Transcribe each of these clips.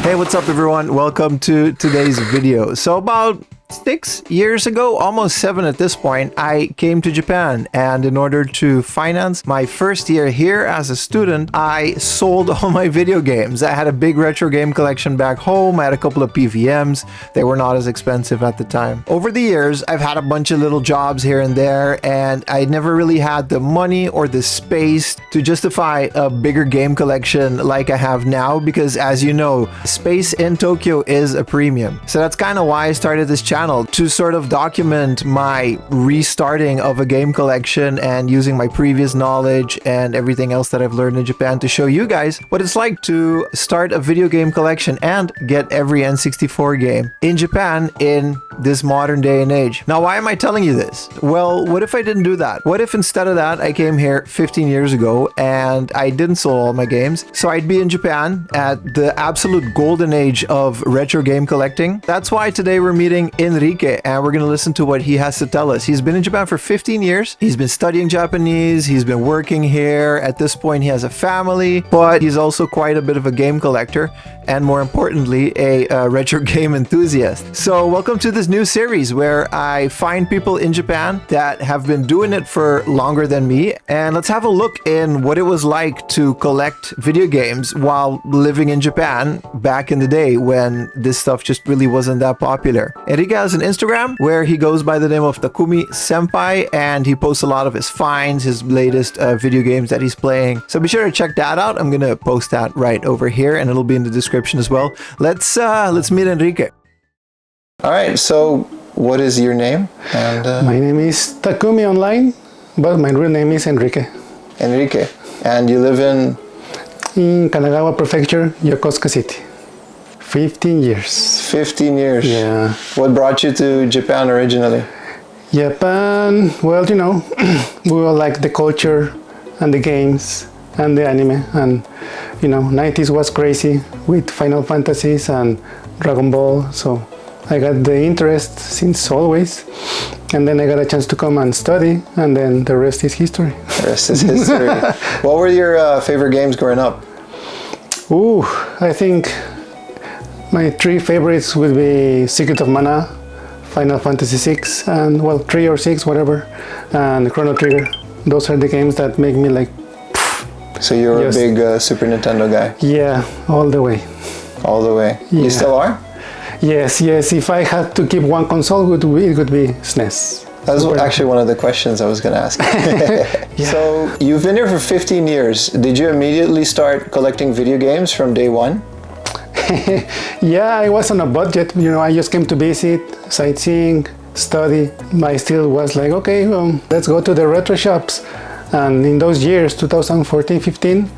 Hey, what's up everyone? Welcome to today's video. So about 6 years ago, almost 7 at this point, I came to Japan, and in order to finance my first year here as a student, I sold all my video games. I had a big retro game collection back home. I had a couple of PVMs. They were not as expensive at the time. Over the years, I've had a bunch of little jobs here and there, and I never really had the money or the space to justify a bigger game collection like I have now, because as you know, space in Tokyo is a premium. So that's kind of why I started this channel, to sort of document my restarting of a game collection and using my previous knowledge and everything else that I've learned in Japan to show you guys what it's like to start a video game collection and get every N64 game in Japan in this modern day and age. Now, why am I telling you this? Well, what if I didn't do that? What if instead of that, I came here 15 years ago and I didn't sell all my games? So I'd be in Japan at the absolute golden age of retro game collecting. That's why today we're meeting Enrique, and we're going to listen to what he has to tell us. He's been in Japan for 15 years. He's been studying Japanese. He's been working here. At this point, he has a family, but he's also quite a bit of a game collector, and more importantly, a retro game enthusiast. So welcome to this new series where I find people in Japan that have been doing it for longer than me, and let's have a look in what it was like to collect video games while living in Japan back in the day when this stuff just really wasn't that popular. Enrique has an Instagram where he goes by the name of Takumi Senpai, and he posts a lot of his finds, his latest video games that he's playing. So be sure to check that out. I'm gonna post that right over here, and it'll be in the description as well. Let's meet Enrique. All right, so what is your name? And my name is Takumi online, but my real name is Enrique. Enrique, and you live in Kanagawa Prefecture, Yokosuka City. 15 years. 15 years. Yeah. What brought you to Japan originally? Japan, well, you know, we all like the culture and the games and the anime, and you know, 90s was crazy with Final Fantasies and Dragon Ball, so I got the interest since always, and then I got a chance to come and study, and then the rest is history. The rest is history. What were your favorite games growing up? Ooh, I think my 3 favorites would be Secret of Mana, Final Fantasy 6, and well, 3 or 6, whatever, and Chrono Trigger. Those are the games that make me like... So you're a big Super Nintendo guy? Yeah, all the way. All the way. Yeah. You still are? Yes. If I had to keep one console, it would be SNES. That was actually one of the questions I was going to ask. Yeah. So you've been here for 15 years. Did you immediately start collecting video games from day one? Yeah, I was on a budget. You know, I just came to visit, sightseeing, study. I still was like, okay, let's go to the retro shops. And in those years, 2014, 15,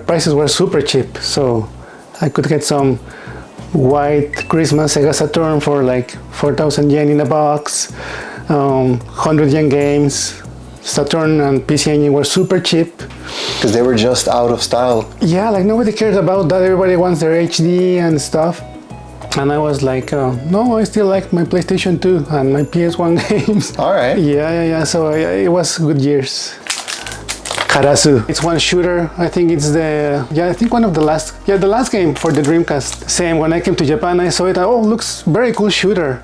prices were super cheap. So I could get some white Christmas Sega Saturn for like 4,000 yen in a box, 100 yen games. Saturn and PC Engine were super cheap. Because they were just out of style. Yeah, like nobody cares about that. Everybody wants their HD and stuff. And I was like, no, I still like my PlayStation 2 and my PS1 games. All right. Yeah. So it was good years. Karasu. It's one shooter. I think it's one of the last game for the Dreamcast. Same, when I came to Japan, I saw it. Oh, looks very cool shooter.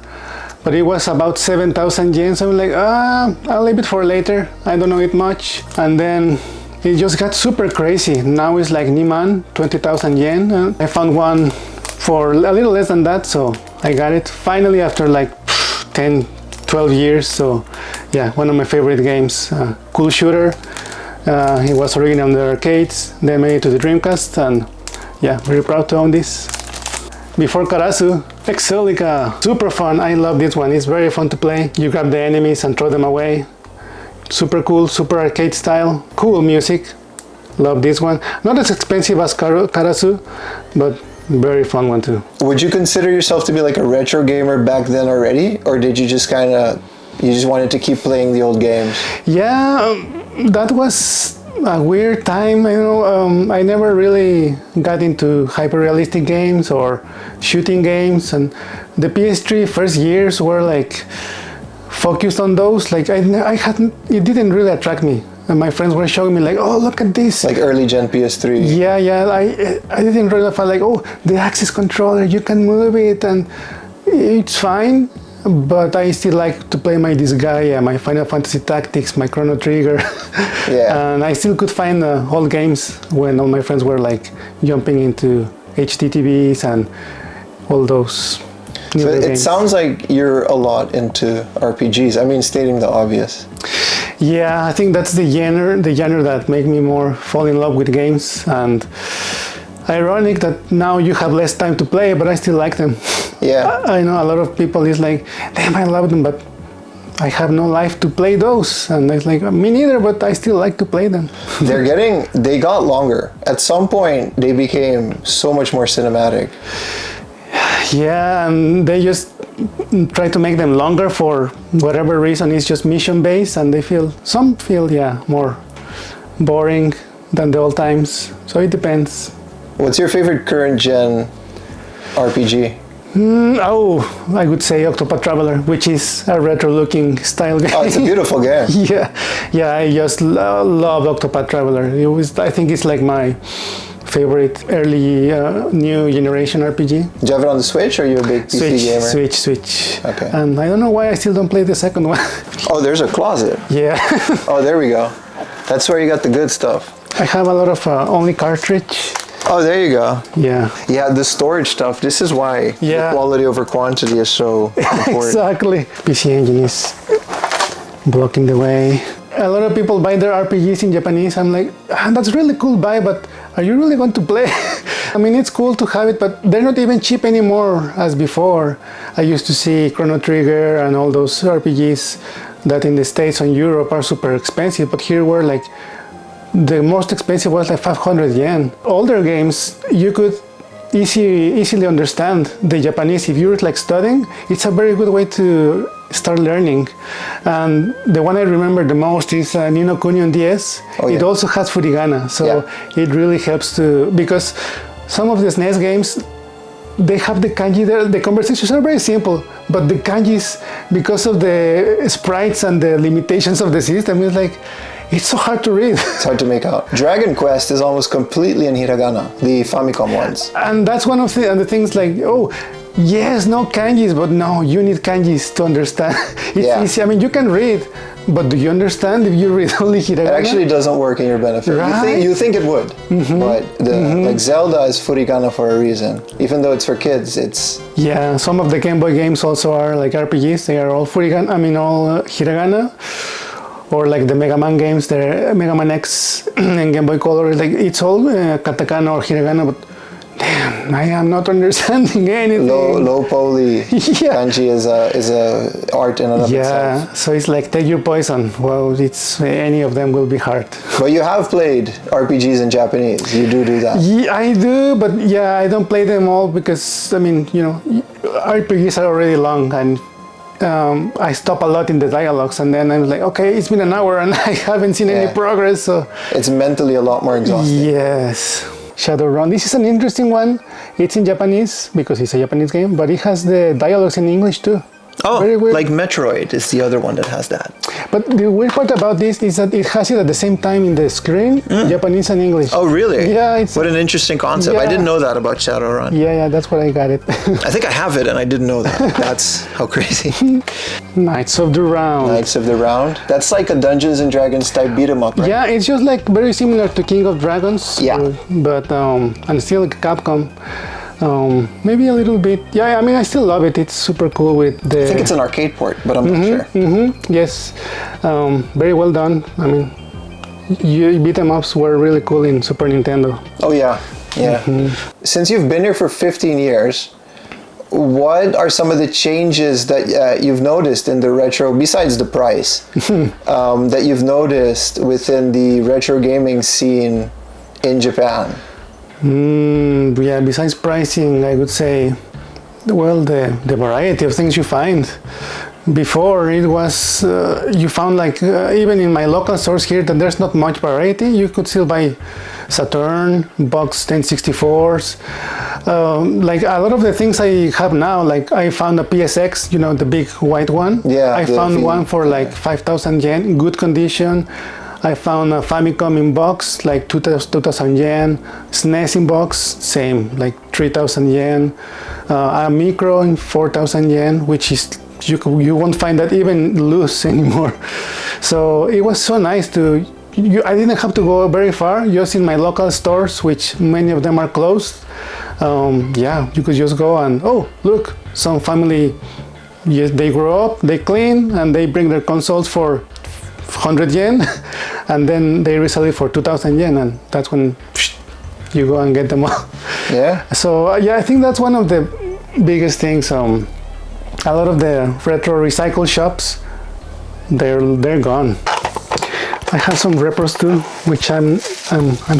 But it was about 7,000 yen. So I'm like, I'll leave it for later. I don't know it much. And then it just got super crazy. Now it's like Niman, 20,000 yen. I found one for a little less than that, so I got it finally after like 10, 12 years. So yeah, one of my favorite games. Cool shooter. It was originally on the arcades. They made it to the Dreamcast, and yeah, very proud to own this. Before Karasu, Exelica. Super fun. I love this one. It's very fun to play. You grab the enemies and throw them away. Super cool, super arcade style. Cool music. Love this one. Not as expensive as Karasu, but very fun one too. Would you consider yourself to be like a retro gamer back then already? Or did you just you just wanted to keep playing the old games? Yeah, that was a weird time. You know, I never really got into hyper-realistic games or shooting games, and the PS3 first years were like focused on those. Like it didn't really attract me. and my friends were showing me like, oh, look at this. Like early gen PS3. Yeah, I didn't realize like, oh, the Axis controller, you can move it, and it's fine. But I still like to play my Disgaea, my Final Fantasy Tactics, my Chrono Trigger. Yeah. And I still could find old games when all my friends were like jumping into HDTVs and all those. So it sounds like you're a lot into RPGs. I mean, stating the obvious. Yeah, I think that's the genre that make me more fall in love with games. And ironic that now you have less time to play, but I still like them. Yeah. I know a lot of people is like, damn, I love them, but I have no life to play those. And it's like, me neither, but I still like to play them. They got longer. At some point, they became so much more cinematic. Yeah, and they just try to make them longer for whatever reason. It's just mission based, and some feel more boring than the old times. So it depends. What's your favorite current gen RPG? I would say Octopath Traveler, which is a retro-looking style game. Oh, it's a beautiful game. yeah, I just love Octopath Traveler. I think it's like my favorite early new generation RPG. Do you have it on the Switch, or are you a big PC gamer? Switch. Okay. And I don't know why I still don't play the second one. Oh, there's a closet. Yeah. Oh, there we go. That's where you got the good stuff. I have a lot of only cartridge. Oh, there you go. Yeah. Yeah, the storage stuff. This is why the quality over quantity is so important. Exactly. PC Engine is blocking the way. A lot of people buy their RPGs in Japanese. I'm like, that's really cool buy, but are you really going to play? I mean, it's cool to have it, but they're not even cheap anymore as before. I used to see Chrono Trigger and all those RPGs that in the States and Europe are super expensive, but here we're like, the most expensive was like 500 yen. Older games, you could easily understand the Japanese. If you're like studying, it's a very good way to start learning. And the one I remember the most is Ni no Kuni on DS. Oh, yeah. It also has furigana, so it really helps because some of the SNES games, they have the kanji there. The conversations are very simple, but the kanjis, because of the sprites and the limitations of the system, is like, it's so hard to read. It's hard to make out. Dragon Quest is almost completely in hiragana, the Famicom ones. And that's one of the things like, oh, yes, no kanjis, but no, you need kanjis to understand. It's easy. I mean, you can read, but do you understand if you read only hiragana? It actually doesn't work in your benefit. Right? You think it would, but like Zelda is furigana for a reason. Even though it's for kids, it's... Yeah, some of the Game Boy games also are like RPGs. They are all furigana, all hiragana. Or like the Mega Man games, the Mega Man X and Game Boy Color, like it's all katakana or hiragana, but damn, I am not understanding anything. Low poly kanji is a art in and of itself. Yeah, so it's like take your poison. Well, it's any of them will be hard. But you have played RPGs in Japanese. You do that. Yeah, I do, but I don't play them all because RPGs are already long and. I stop a lot in the dialogues, and then I'm like, okay, it's been an hour and I haven't seen any progress. So it's mentally a lot more exhausting. Yes. Shadowrun. This is an interesting one. It's in Japanese because it's a Japanese game, but it has the dialogues in English too. Oh, like Metroid is the other one that has that. But the weird part about this is that it has it at the same time in the screen, Japanese and English. Oh, really? Yeah. What an interesting concept. I didn't know that about Shadowrun. Yeah, that's what I got it. I think I have it and I didn't know that. That's how crazy. Knights of the Round. Knights of the Round? That's like a Dungeons and Dragons type beat 'em up, right? Yeah, it's just like very similar to King of Dragons. Yeah. But, and still Capcom. Maybe a little bit. Yeah, I mean, I still love it. It's super cool with the... I think it's an arcade port, but I'm not sure. Yes. Very well done. I mean, beat 'em ups were really cool in Super Nintendo. Oh, yeah. Yeah. Since you've been here for 15 years, what are some of the changes that you've noticed in the retro, besides the price, that you've noticed within the retro gaming scene in Japan? Besides pricing, I would say, well, the variety of things you find. Before it was, you found like, even in my local stores here, that there's not much variety. You could still buy Saturn, box 1064s. Like a lot of the things I have now, like I found a PSX, the big white one. Yeah. I found one for like 5,000 yen, good condition. I found a Famicom in box, like 2,000 yen. SNES in box, same, like 3,000 yen. A micro in 4,000 yen, which is you won't find that even loose anymore. So it was so nice to. I didn't have to go very far, just in my local stores, which many of them are closed. Yeah, you could just go and, oh, look, some family, yes, they grow up, they clean, and they bring their consoles for 100 yen, and then they resell it for 2,000 yen, and that's when you go and get them all. Yeah. So, yeah, I think that's one of the biggest things. A lot of the retro recycle shops, they're gone. I have some repros too, which I'm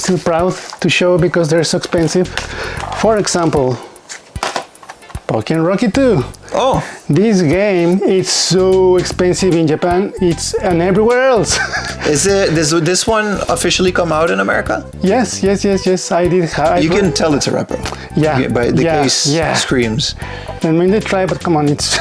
still proud to show because they're so expensive. For example, Pokémon Rocky 2. Oh, This game is so expensive in Japan. It's and everywhere else. is it this one officially come out in America? Yes. I did. You can tell it's a repro. Yeah, But the yeah, case yeah. screams. I mean, they try, but come on, it's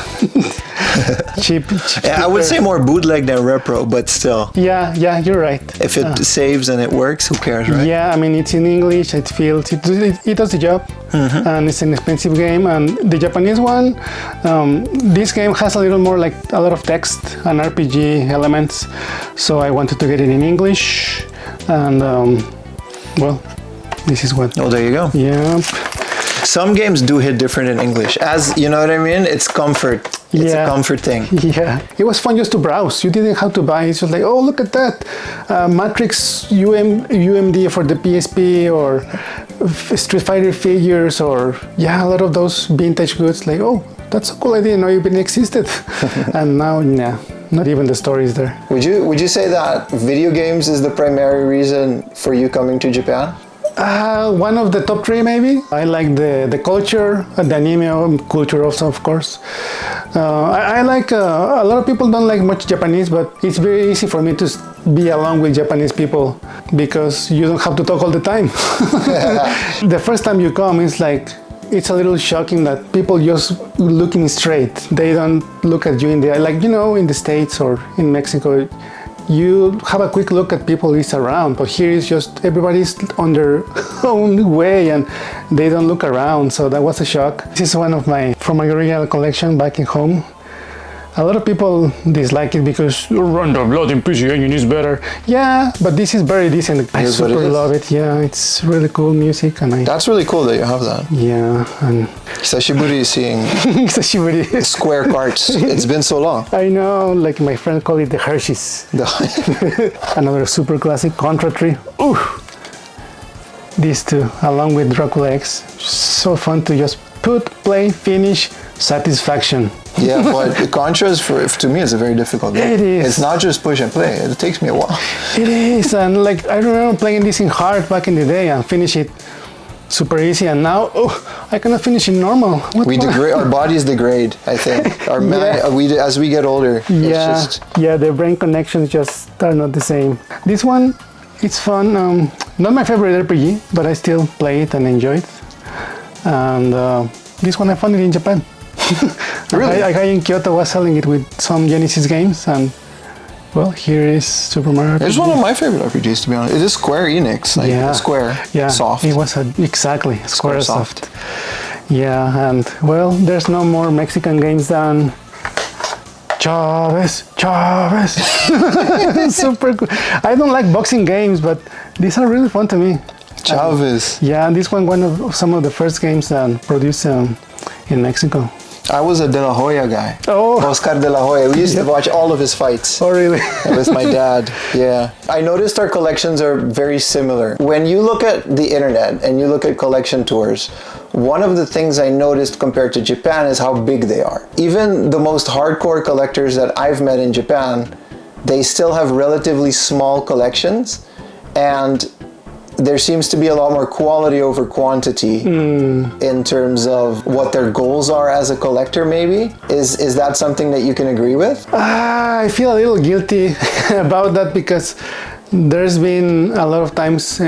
cheap. Yeah, I would say more bootleg than repro, but still. Yeah, you're right. If it saves and it works, who cares, right? Yeah, I mean, it's in English, it feels, it does the job, and it's an expensive game. And the Japanese one, this game has a little more, like a lot of text and RPG elements, so I wanted to get it in English, and well, this is what. Oh, there you go. Yeah. Some games do hit different in English. As you know what I mean? It's comfort. It's a comfort thing. Yeah, it was fun just to browse. You didn't have to buy. It's just like, oh, look at that, Matrix UMD for the PSP, or Street Fighter figures, or a lot of those vintage goods. Like, oh, that's so cool. I didn't know even existed. And now, not even the story is there. Would you say that video games is the primary reason for you coming to Japan? One of the top 3 maybe. I like the culture, the anime culture also, of course. I like, a lot of people don't like much Japanese, but it's very easy for me to be along with Japanese people because you don't have to talk all the time. The first time you come, it's a little shocking that people just looking straight. They don't look at you in the eye. Like, in the States or in Mexico, you have a quick look at people is around, but here is just everybody's on their own way and they don't look around, so that was a shock. This is one of from my original collection back in home. A lot of people dislike it because Run the Blood in PC Engine is better. Yeah, but this is very decent. I super love it. Yeah, it's really cool music, and That's really cool that you have that. Yeah, and Hisashiburi seeing Hisashiburi. Square carts. It's been so long. I know, like my friend called it the Hershey's. Another super classic Contra 3. Ooh. These two, along with Dracula X. So fun to just put, play, finish, satisfaction. Yeah, but Contra's to me is a very difficult game. It is. It's not just push and play. It takes me a while. It is, and I remember playing this in hard back in the day and finish it super easy, and now I cannot finish in normal. Our bodies degrade, I think. As we get older. The brain connections just are not the same. This one, it's fun. Not my favorite RPG, but I still play it and enjoy it. And this one I found it in Japan. Really? A guy in Kyoto was selling it with some Genesis games, and well, here is Super Mario RPG. It's one of my favorite RPGs, to be honest. It is Square Enix, Square Soft. It was exactly Square Soft. Yeah, and well, there's no more Mexican games than Chavez. Super cool. I don't like boxing games, but these are really fun to me. Chavez. This one of some of the first games produced in Mexico. I was a De La Hoya guy. Oh. Oscar De La Hoya. We used to watch all of his fights. Oh, really? With my dad. Yeah. I noticed our collections are very similar. When you look at the internet and you look at collection tours, one of the things I noticed compared to Japan is how big they are. Even the most hardcore collectors that I've met in Japan, they still have relatively small collections, and there seems to be a lot more quality over quantity in terms of what their goals are as a collector, maybe. Is that something that you can agree with? I feel a little guilty about that because there's been a lot of times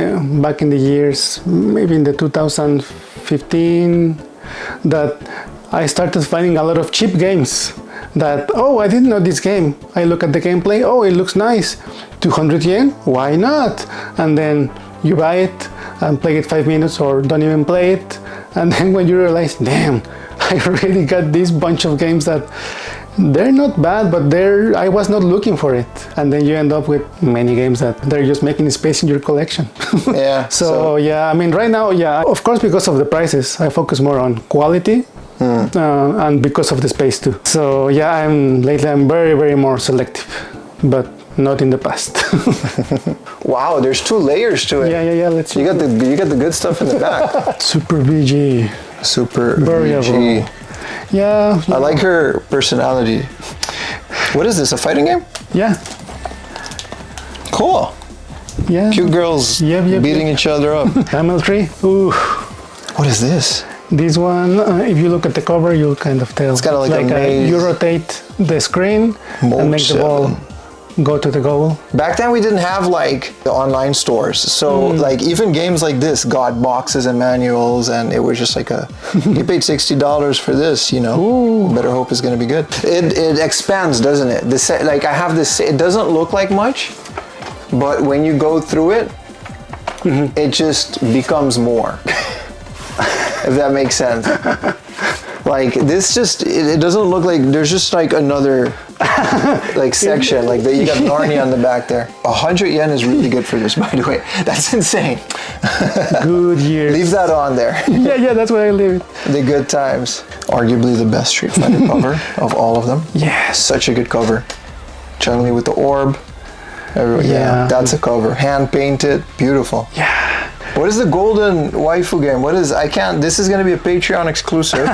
back in the years, maybe in the 2015, that I started finding a lot of cheap games. that, oh, I didn't know this game. I look at the gameplay, oh, it looks nice. 200 yen? Why not? And then you buy it and play it 5 minutes or don't even play it. And then when you realize, damn, I really got this bunch of games that they're not bad, but I was not looking for it. And then you end up with many games that they're just making space in your collection. Yeah. So yeah, I mean, right now, yeah, of course, because of the prices, I focus more on quality. And because of the space too. So yeah, lately I'm very, very more selective, but not in the past. Wow, there's 2 layers to it. Yeah. Let's see. You got the good stuff in the back. Super BG. Super Variable. BG. Yeah. I like her personality. What is this? A fighting game? Yeah. Cool. Yeah. Cute girls beating each other up. Camel tree. Ooh. What is this? This one, if you look at the cover, you'll kind of tell. It's kind of like a maze. You rotate the screen and make the ball go to the goal. Back then we didn't have like the online stores, so like even games like this got boxes and manuals, and it was just like you paid $60 for this, you know. Ooh. Better hope it's gonna be good. It expands, doesn't it? Like I have this, it doesn't look like much, but when you go through it, it just becomes more. If that makes sense. Like this just, it doesn't look like, there's just like another like section, like that you got Narnia on the back there. 100 yen is really good for this, by the way. That's insane. Good years. Leave that on there. Yeah, that's where I leave it. The good times. Arguably the best Street Fighter cover of all of them. Yes. Such a good cover. Chun-Li with the orb. Yeah, that's a cover. Hand painted, beautiful. Yeah. What is the golden waifu game? This is going to be a Patreon exclusive.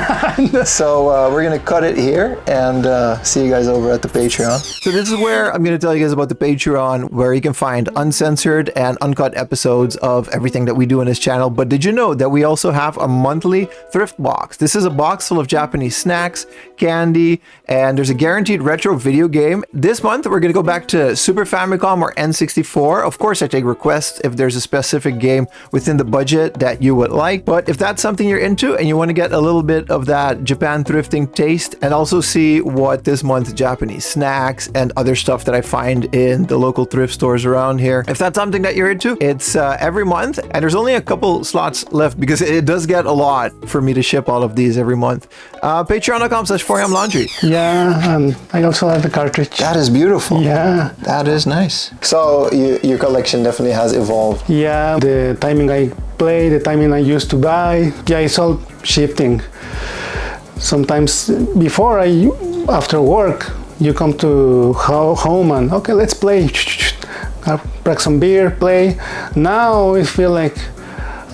So we're going to cut it here and see you guys over at the Patreon. So this is where I'm going to tell you guys about the Patreon, where you can find uncensored and uncut episodes of everything that we do on this channel. But did you know that we also have a monthly thrift box? This is a box full of Japanese snacks, candy, and there's a guaranteed retro video game. This month, we're going to go back to Super Famicom or N64. Of course, I take requests if there's a specific game within the budget that you would like. But if that's something you're into and you want to get a little bit of that Japan thrifting taste and also see what this month's Japanese snacks and other stuff that I find in the local thrift stores around here, if that's something that you're into, it's every month, and there's only a couple slots left because it does get a lot for me to ship all of these every month. Patreon.com/4amlaundry. Yeah, and I also have the cartridge. That is beautiful. Yeah. That is nice. So your collection definitely has evolved. Yeah, the timing I play, the timing I used to buy, yeah, it's all shifting. Sometimes before after work, you come to home and, okay, let's play. Crack some beer, play. Now it feels like,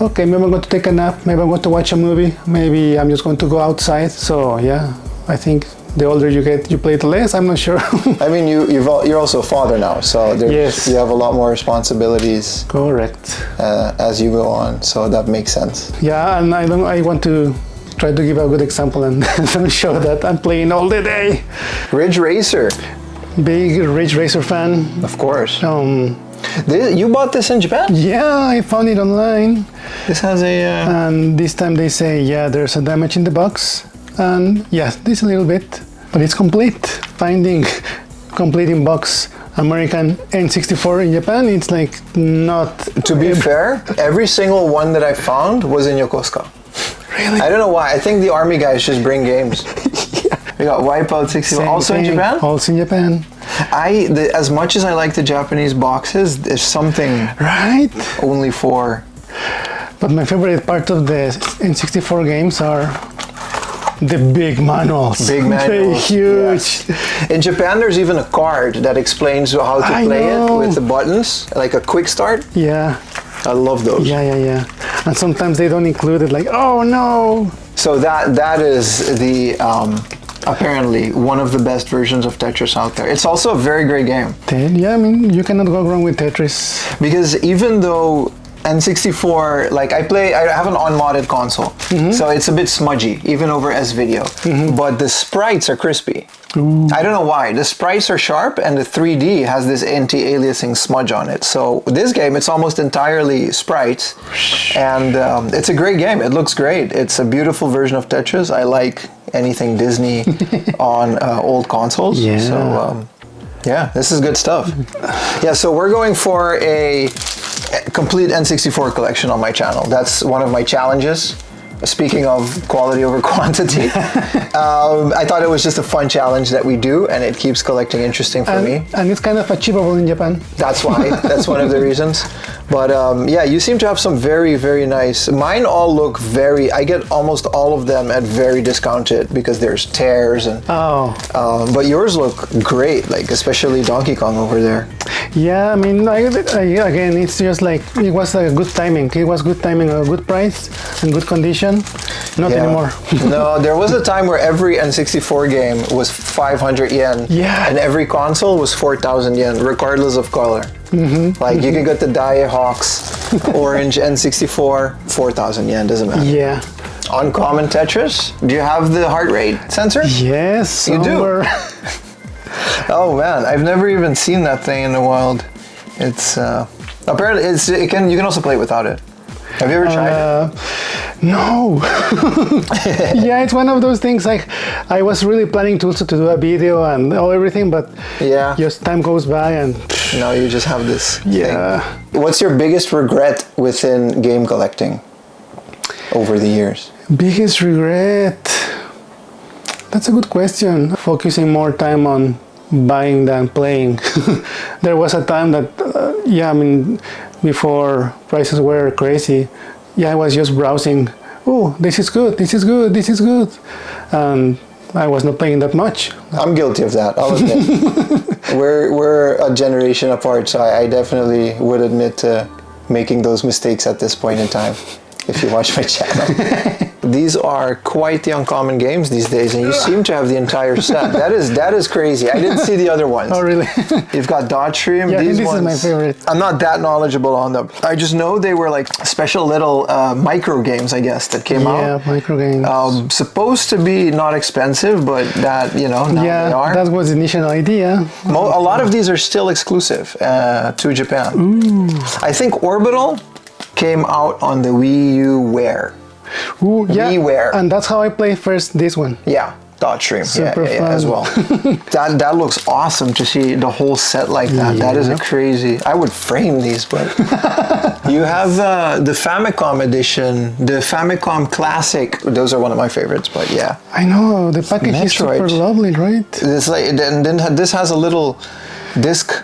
okay, maybe I'm going to take a nap, maybe I'm going to watch a movie, maybe I'm just going to go outside. So yeah, I think the older you get, you play it less. I'm not sure. I mean, you're also a father now, so yes, you have a lot more responsibilities. Correct. As you go on, so that makes sense. Yeah, and I want to try to give a good example and show that I'm playing all the day. Ridge Racer. Big Ridge Racer fan. Of course. You bought this in Japan? Yeah, I found it online. This has a... And this time they say, yeah, there's a damage in the box. And yes, this a little bit, but it's complete. Finding complete in box American N64 in Japan, it's like not... To be fair, every single one that I found was in Yokosuka. Really? I don't know why. I think the army guys just bring games. Yeah. We got Wipeout 64. Also in Japan? Also in Japan. As much as I like the Japanese boxes, there's something right only for... But my favorite part of the N64 games are the big manuals. Big manuals. They're huge. Yeah. In Japan, there's even a card that explains how to play it with the buttons, like a quick start. Yeah. I love those. Yeah. And sometimes they don't include it, like, oh no. So that is the apparently one of the best versions of Tetris out there. It's also a very great game. Yeah, I mean, you cannot go wrong with Tetris. Because even though N64, like I have an unmodded console, so it's a bit smudgy, even over S-Video, but the sprites are crispy. Ooh. I don't know why. The sprites are sharp and the 3D has this anti-aliasing smudge on it. So this game, it's almost entirely sprites, and it's a great game. It looks great. It's a beautiful version of Tetris. I like anything Disney on old consoles. Yeah. So yeah, this is good stuff. Yeah, so we're going for a complete N64 collection on my channel. That's one of my challenges. Speaking of quality over quantity, I thought it was just a fun challenge that we do, and it keeps collecting interesting for me. And it's kind of achievable in Japan. That's why. That's one of the reasons. But yeah, you seem to have some very, very nice. Mine all look very. I get almost all of them at very discounted because there's tears and. Oh. But yours look great, like especially Donkey Kong over there. Yeah, I mean, again, it's just like it was a good timing. It was good timing, a good price, and good condition. Not anymore. No, there was a time where every N64 game was 500 yen. Yeah. And every console was 4,000 yen, regardless of color. Mm-hmm. Like you could get the Diehawks orange N64, 4,000 yen, doesn't matter. Yeah. Uncommon Tetris, do you have the heart rate sensor? Yes. You do? Oh man, I've never even seen that thing in the wild. It's apparently you can also play without it. Have you ever tried it? No. Yeah, it's one of those things. Like I was really planning to also to do a video and everything, but yeah, just time goes by and now you just have this. Yeah. Thing. What's your biggest regret within game collecting over the years? Biggest regret? That's a good question. Focusing more time on buying than playing. There was a time that, yeah, I mean, before prices were crazy, yeah, I was just browsing. Oh, this is good, this is good, this is good. And I was not playing that much. I'm guilty of that, I'll admit. We're a generation apart, so I definitely would admit to making those mistakes at this point in time, if you watch my channel. These are quite the uncommon games these days, and you seem to have the entire set. That is crazy. I didn't see the other ones. Oh, really? You've got Dodge Stream. Yeah, these this ones, is my favorite. I'm not that knowledgeable on them. I just know they were like special little micro games, I guess, that came out. Yeah, micro games. Supposed to be not expensive, but that, you know, now they are. That was the initial idea. A lot of these are still exclusive to Japan. Ooh. I think Orbital came out on the Wii U Wear. Ooh, yeah, WiiWare. And that's how I play first this one. Yeah, Dodge Stream. Super yeah, fun. as well. that looks awesome to see the whole set like that. Yeah. That is a crazy. I would frame these, but you have the Famicom edition, the Famicom Classic. Those are one of my favorites. But yeah, I know the package is super lovely, right? It's like, and then this has a little disc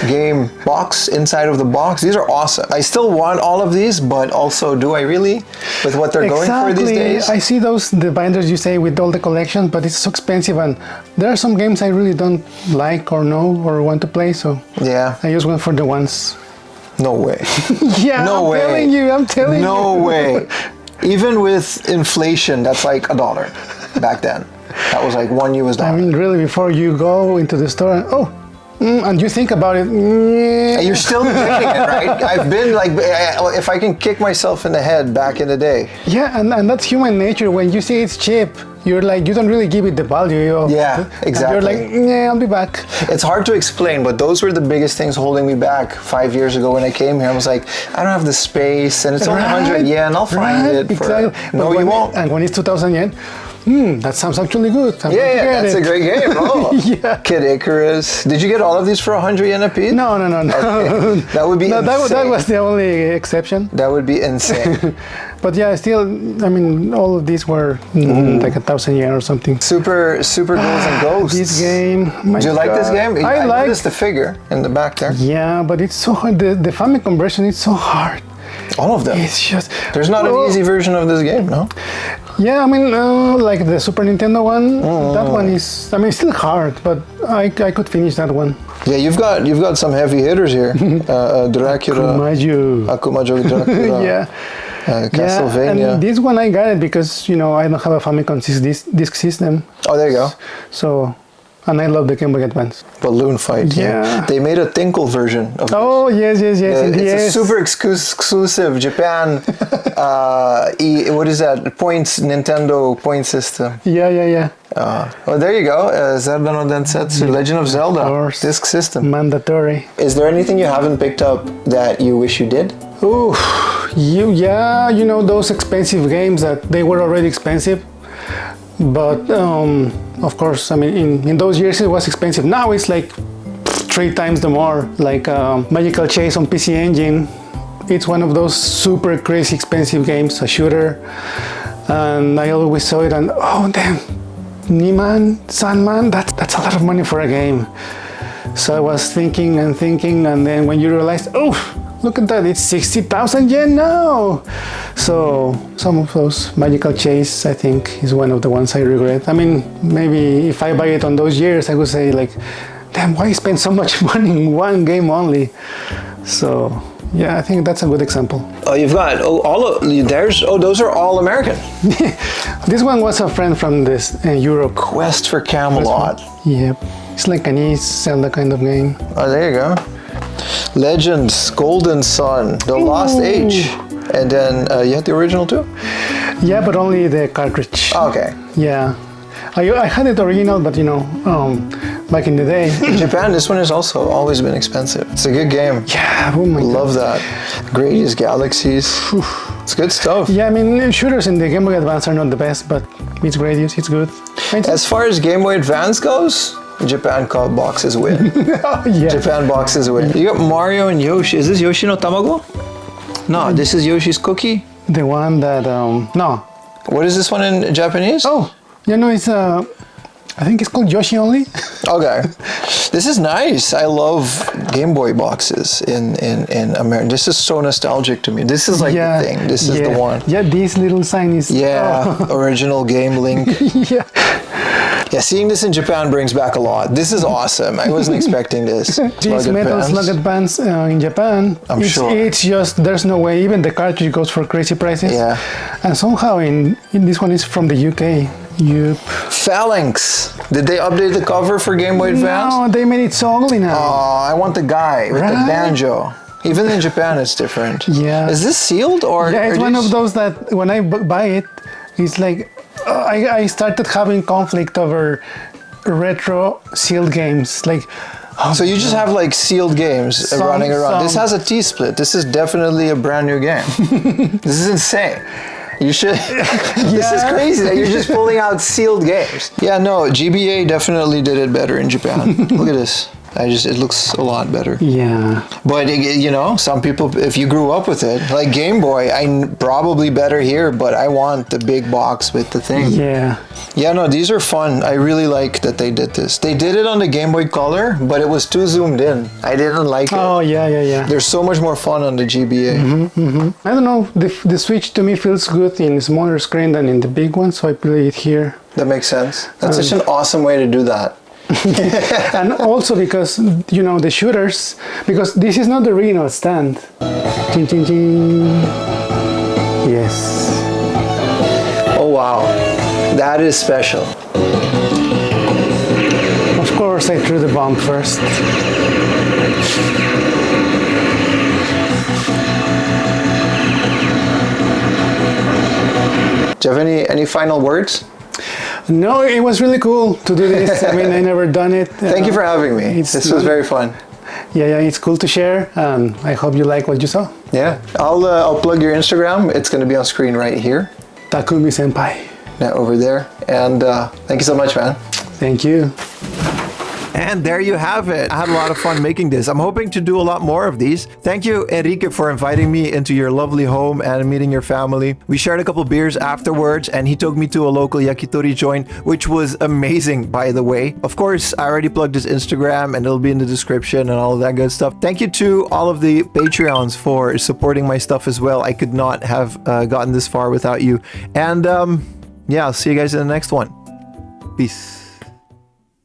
game box inside of the box. These are awesome. I still want all of these, but also, do I really? With what they're going for these days? I see the binders you say with all the collections, but it's so expensive, and there are some games I really don't like or know or want to play, so yeah, I just went for the ones. No way. Yeah, no way. I'm telling you. No way. Even with inflation, that's like $1 back then. That was like $1. I mean, really, before you go into the store, and you think about it. You're still debating it, right? I've been like, if I can kick myself in the head back in the day. Yeah, and that's human nature. When you see it's cheap, you're like, you don't really give it the value of. Yeah, exactly. You're like, yeah, I'll be back. It's hard to explain, but those were the biggest things holding me back 5 years ago when I came here. I was like, I don't have the space, and it's only 100 yen. I'll find it. Exactly. No, you won't. And when it's 2,000 yen, that sounds actually good. Yeah, that's a great game. Oh. Yeah. Kid Icarus. Did you get all of these for 100 yen a piece? No. Okay. That would be insane. That was the only exception. That would be insane. But yeah, still, I mean, all of these were like 1,000 yen or something. Super Ghouls and Ghosts. This game. Do you like this game? I like noticed the figure in the back there. Yeah, but it's so hard. The Famicom version is so hard. All of them. It's just. There's not an easy version of this game, no? Yeah, I mean, like the Super Nintendo one. That one is. I mean, it's still hard, but I could finish that one. Yeah, you've got some heavy hitters here. Dracula. Akumaju Dracula. Yeah. Castlevania. Yeah, and this one I got it because I don't have a Famicom disc system. Oh, there you go. So, and I love the Game Boy Advance. Balloon Fight. Yeah. They made a Tinkle version of this. Oh yes. It's a super exclusive Japan. What is that? Nintendo point system. Yeah. Oh, there you go. Zelda no Densetsu, Legend of Zelda, course. disc system. Mandatory. Is there anything you haven't picked up that you wish you did? Ooh, you know those expensive games that they were already expensive, but of course, I mean, in those years it was expensive. Now it's like 3 times the more. Like Magical Chase on PC Engine, it's one of those super crazy expensive games, a shooter, and I always saw it and oh damn, Nieman, Sandman, that's a lot of money for a game. So I was thinking, and then when you realize, oh, look at that, it's 60,000 yen now. So some of those Magical Chase, I think, is one of the ones I regret. I mean, maybe if I buy it on those years, I would say like, damn, why spend so much money in one game only? So yeah, I think that's a good example. Oh, you've got those are all American. This one was a friend from this Europe. Quest for Camelot. Yep, it's like an East Zelda kind of game. Oh, there you go. Legends, Golden Sun, The Lost Age, and then you had the original too? Yeah, but only the cartridge. Oh, okay. Yeah, I had it original, but you know, back in the day. In Japan, this one has also always been expensive. It's a good game. Yeah, oh my God. Love that. Gradius Galaxies. It's good stuff. Yeah, I mean, shooters in the Game Boy Advance are not the best, but it's Gradius, it's good. As far as Game Boy Advance goes, Japan boxes win. Oh, yeah. Japan boxes win. You got Mario and Yoshi. Is this Yoshi no Tamago? No, this is Yoshi's Cookie. The one that, no. What is this one in Japanese? Oh, you know, it's, I think it's called Yoshi only. Okay. This is nice. I love Game Boy boxes in America. This is so nostalgic to me. This is like the thing. This is the one. Yeah, this little sign is... Yeah, original game Link. Yeah. Yeah, seeing this in Japan brings back a lot. This is awesome. I wasn't expecting this. These Metal Slug bands in Japan, I'm sure. It's just, there's no way. Even the cartridge goes for crazy prices. Yeah. And somehow in this one is from the UK. Yep. Phalanx. Did they update the cover for Game Boy Advance? No, they made it so ugly now. Oh, I want the guy with the banjo. Even in Japan, it's different. Yeah. Is this sealed or? Yeah, it's one of those that when I buy it, it's like I started having conflict over retro sealed games. Like, so you just have like sealed games running around. This has a T-split. This is definitely a brand new game. This is insane. You should. This is crazy that you're just pulling out sealed games. Yeah, no, GBA definitely did it better in Japan. Look at this. It looks a lot better. Yeah. But you know, some people, if you grew up with it, like Game Boy, probably better here, but I want the big box with the thing. Yeah. Yeah, no, these are fun. I really like that they did this. They did it on the Game Boy Color, but it was too zoomed in. I didn't like it. Oh, yeah. There's so much more fun on the GBA. I don't know, the Switch to me feels good in a smaller screen than in the big one, so I play it here. That makes sense. That's such an awesome way to do that. And also because, you know, the shooters, because this is not the original stand. Ching, ching, ching. Yes. Oh, wow. That is special. Of course, I threw the bomb first. Do you have any final words? No, it was really cool to do this. I mean, I never done it. Thank you for having me. This was very fun. Yeah, it's cool to share, and I hope you like what you saw. Yeah, I'll plug your Instagram. It's going to be on screen right here. Takumi Senpai. Yeah, over there. And thank you so much, man. Thank you. And there you have it. I had a lot of fun making this. I'm hoping to do a lot more of these. Thank you, Enrique, for inviting me into your lovely home and meeting your family. We shared a couple beers afterwards, and he took me to a local yakitori joint, which was amazing, by the way. Of course, I already plugged his Instagram, and it'll be in the description and all of that good stuff. Thank you to all of the Patreons for supporting my stuff as well. I could not have gotten this far without you. And yeah, I'll see you guys in the next one. Peace.